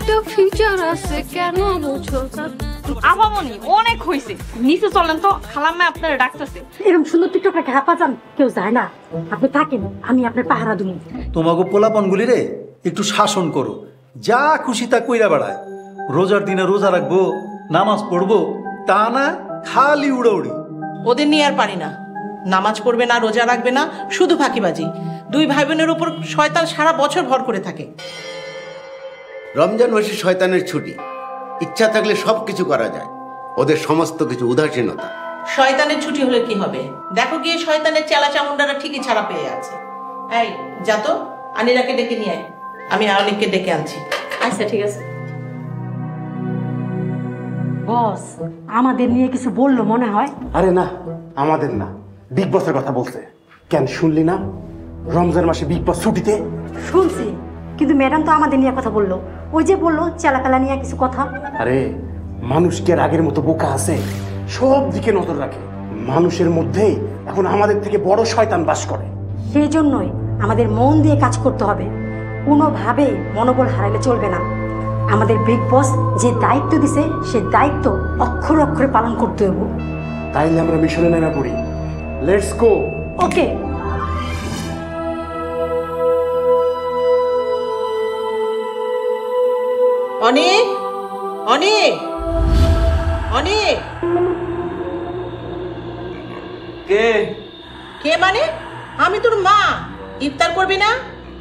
একটা ফিচার আছে, কেন বুঝো না? আপামনি অনেক হইছে, নিচে চলেন তো, খালাম্মা আপনার ডাকতেছে। এরকম সুন্দর টিকটকটাকে হাঁপা যান, কেউ যায় না। আপনি থাকেন, আমি আপনার পাহারা দুনি। তোমাকে পোলাপানগুলি রে একটু শাসন করো, যা খুশি তা কইরা বেড়ায়। রোজার দিনে রোজা রাখবো, নামাজ পড়বো, তা না খালি উড়াউড়ি। ওদের নিয়ে আর পারি না। নামাজ পড়বে না, রোজা রাখবে না, শুধু ফাঁকিবাজি। দুই ভাই বোনের উপর শয়তান সারা বছর ভর করে থাকে। রমজান মাসে শয়তানের ছুটি, ইচ্ছা থাকলে সব কিছু করা যায়। ওদের সমস্ত কিছু উদাসীনতা। শয়তানের ছুটি হলে কি হবে? দেখো গিয়ে শয়তানের চেলা চামুন্ডারা ঠিকই ছাড়া পেয়ে আছে। এই যা তো, আনিরাকে ডেকে নিয়ে আয়, আমি আনিককে ডেকে আনছি। আচ্ছা ঠিক আছে। বস আমাদের নিয়ে কিছু বললো মনে হয়। আরে না, আমাদের না, বিগ বসের কথা বলছে। কেন শুনলি না? রমজান মাসে বিগ বস ছুটিতে। শুনছি, কিন্তু ম্যাডাম তো আমাদের নিয়ে কথা বললো। ওই যে বললো চেলাপেলা নিয়ে কিছু কথা। আরে মানুষ কি আর আগের মতো বোকা আছে? সব দিকে নজর রাখে। মানুষের মধ্যেই এখন আমাদের থেকে বড় শয়তান বাস করে। সেই জন্যই আমাদের মন দিয়ে কাজ করতে হবে, কোনোভাবেই মনোবল হারাইলে চলবে না। আমাদের বিগ বস যে দায়িত্ব দিছে সে দায়িত্ব অক্ষরে অক্ষরে পালন করতে হবে। তাইলে আমরা মিশনে নেমে পড়ি। Let's go. ওকে। অনেক অনেক অনেক। কে? কে মানে? আমি তোর মা। ইফতার করবি না?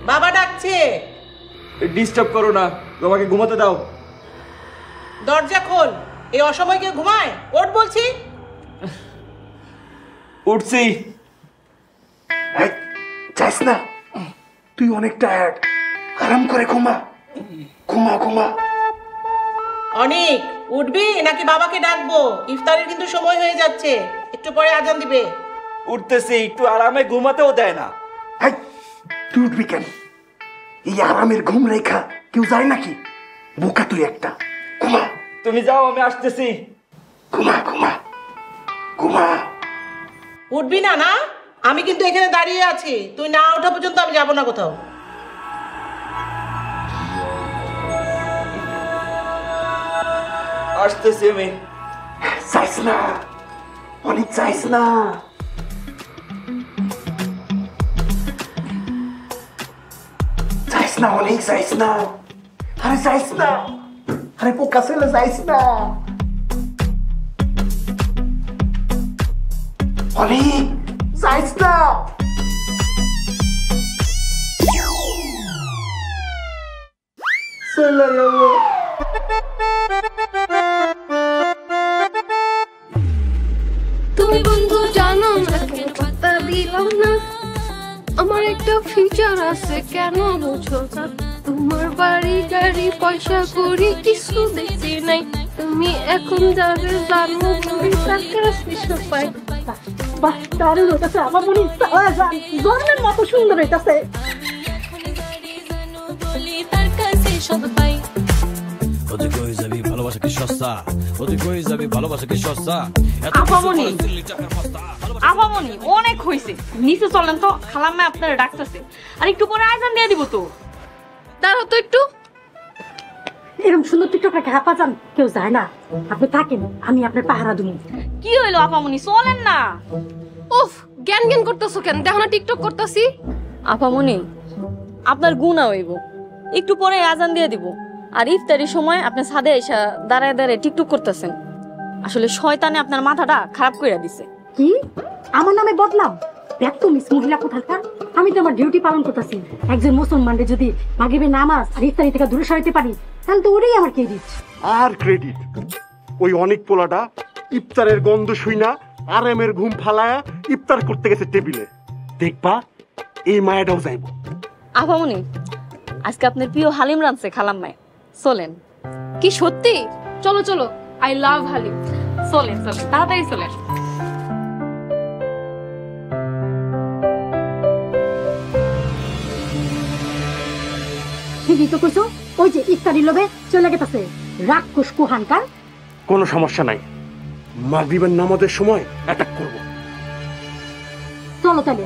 বাবা ডাকছে। ডিস্টার্ব করো না, তোমাকে ঘুমাতে দাও। দরজা খোল, এই অসময় কেউ ঘুমায়? ওঠ বলছি। উঠছি। যাইস না, তুই অনেক টায়ার্ড, আরাম করে ঘুমা। ঘুমা ঘুমা। অনেক উঠবি নাকি বাবাকে ডাকবো? ইফতারের কিন্তু সময় হয়ে যাচ্ছে, একটু পরে আজান দিবে। উঠতেছি, একটু আরামে ঘুমাতেও দেয় না। তুই উঠবি কেন? এই আরামের ঘুম রেখা কেউ যায় নাকি? বোকা তুই একটা। ঘুমা। তুমি যাও, আমি আসতেছি। ঘুমা ঘুমা ঘুমা। উঠবি না? না, আমি কিন্তু এখানে দাঁড়িয়ে আছি। তুই না ওঠা পর্যন্ত আমি যাবো না কোথাও। আসতেছি আমি। যাইস না, অনেক যাইস না। যাইস না, অনেক যাইস না। আরে যাইস না, আরে পোকা ছেলে যাইস না। অনেক যাইস না। চলে যাবো। তুমি বন্ধু জানো না, কথা দিলাম না। আমার একটা ফিচার আছে, কেন বুঝো না? তোমার বাড়ি গাড়ি পয়সা করি কিছু দেখি নাই। তুমি এখন যাবে জানো, তুমি তাকে পাই। বাহ, দারুণ হইতাছে। আমার মনে গরমের মতো সুন্দর হইতাছে। আপামনি অনেক হইছে, নিচে চলেন তো, খালাম্মা আপনার ডাকতেছে। আর একটু পরে আজান দিয়ে দিব তো। দাঁড়াও তো একটু। এরকম সুন্দর টিকটকটাকে হাঁপা যান, কেউ যায় না। আপনি থাকেন, আমি আপনার পাহারা দুনি। কি হইলো আপামনি, চলেন না। উফ, জ্ঞান জ্ঞান করতেছো কেন? দেখো না টিকটক করতেছি। আপামনি আপনার গুনাহ হইব, একটু পরে আজান দিয়ে দিব। আর ইফতারির সময় আপনি ছাদে এসে দাঁড়ায় দাঁড়ায় টিকটক করতেছেন। আসলে শয়তানে আপনার মাথাটা খারাপ করে দিছে। কি আমার নামে বদলাম? দেখ তো মিস মহিলা কোথাকার, আমি তো আমার ডিউটি পালন করতেছি। একজন মুসলমানরে যদি মাগরিবের নামাজ আর ইফতারি থেকে দূরে সরাইতে পারি, তাহলে তো ওটাই আমার ক্রেডিট। আর ক্রেডিট ওই অনেক পোলাটা ইফতারের গন্ধ শুই না আরামের ঘুম ফালায়া ইফতার করতে গেছে টেবিলে। দেখবা এই মায়াটাও যাইব। আপামনি আজকে আপনার প্রিয় হালিম রাঁধছে খালাম্মায়, চলেন। কি সত্যি? চলো চলো, আই লাভ হালিম। চলেন চলেন, তাড়াতাড়ি চলেন। ঠিকই তো কইছো, ওই যে ইফতারি লোভে চলে গেছে রাক্ষস কুহানকার। কোনো সমস্যা নাই, মাগরিবের নামাজের সময় অ্যাটাক করব। চলো তাহলে।